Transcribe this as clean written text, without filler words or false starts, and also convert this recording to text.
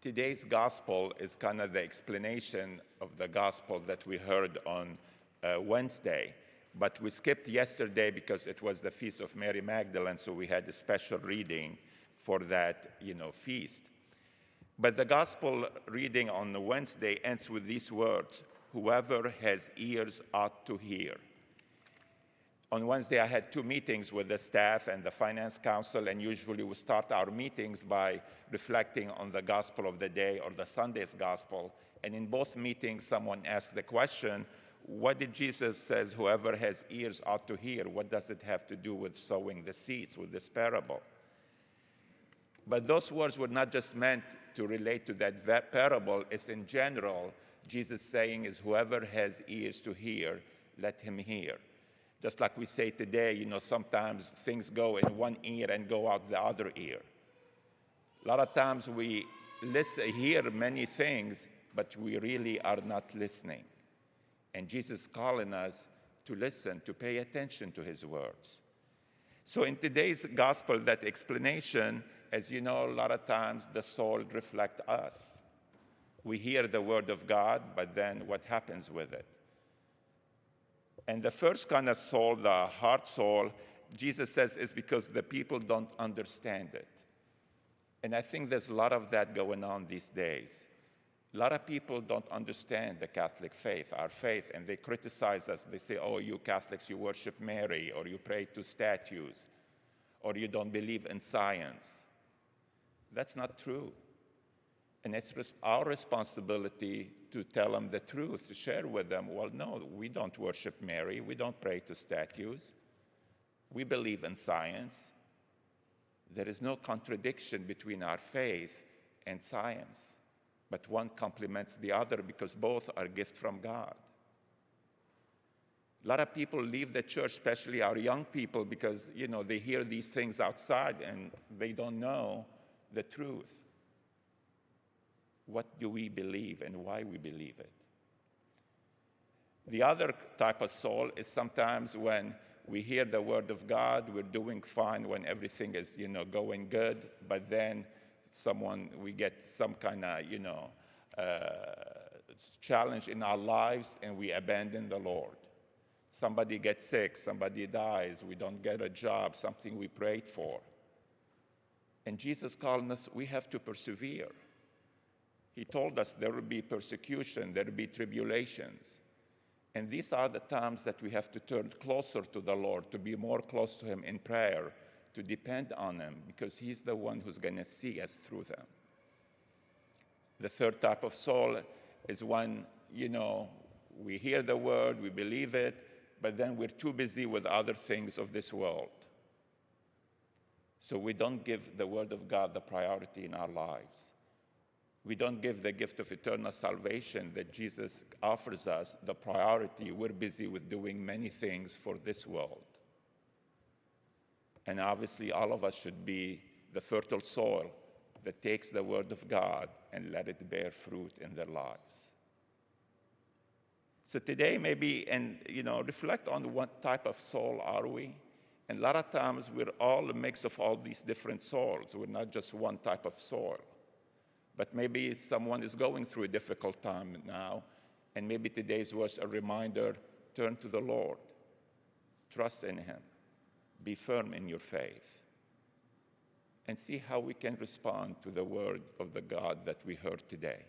Today's gospel is kind of the explanation of the gospel that we heard on Wednesday. But we skipped yesterday because it was the Feast of Mary Magdalene, so we had a special reading for that, feast. But the gospel reading on the Wednesday ends with these words, "Whoever has ears ought to hear." On Wednesday, I had 2 meetings with the staff and the finance council, and usually we start our meetings by reflecting on the gospel of the day or the Sunday's gospel. And in both meetings, someone asked the question, what did Jesus say, whoever has ears ought to hear? What does it have to do with sowing the seeds, with this parable? But those words were not just meant to relate to that parable. It's in general, Jesus saying is whoever has ears to hear, let him hear. Just like we say today, sometimes things go in one ear and go out the other ear. A lot of times we hear many things, but we really are not listening. And Jesus is calling us to listen, to pay attention to his words. So in today's gospel, that explanation, as you know, a lot of times the soul reflects us. We hear the word of God, but then what happens with it? And the first kind of soul, the heart soul, Jesus says is because the people don't understand it. And I think there's a lot of that going on these days. A lot of people don't understand the Catholic faith, our faith, and they criticize us. They say, oh, you Catholics, you worship Mary, or you pray to statues, or you don't believe in science. That's not true. And it's our responsibility to tell them the truth, to share with them, well, no, we don't worship Mary. We don't pray to statues. We believe in science. There is no contradiction between our faith and science, but one complements the other because both are gifts from God. A lot of people leave the church, especially our young people, because, they hear these things outside and they don't know the truth. What do we believe and why we believe it? The other type of soul is sometimes when we hear the word of God, we're doing fine when everything is, going good, but then we get some kind of, challenge in our lives and we abandon the Lord. Somebody gets sick, somebody dies, we don't get a job, something we prayed for. And Jesus called us, we have to persevere. He told us there will be persecution, there will be tribulations. And these are the times that we have to turn closer to the Lord, to be more close to him in prayer, to depend on him, because he's the one who's going to see us through them. The third type of soul is when, we hear the word, we believe it, but then we're too busy with other things of this world. So we don't give the word of God the priority in our lives. We don't give the gift of eternal salvation that Jesus offers us the priority. We're busy with doing many things for this world. And obviously, all of us should be the fertile soil that takes the word of God and let it bear fruit in their lives. So today, maybe, reflect on what type of soul are we? And a lot of times, we're all a mix of all these different souls. We're not just one type of soul. But maybe someone is going through a difficult time now, and maybe today's was a reminder, turn to the Lord. Trust in him. Be firm in your faith. And see how we can respond to the word of the God that we heard today.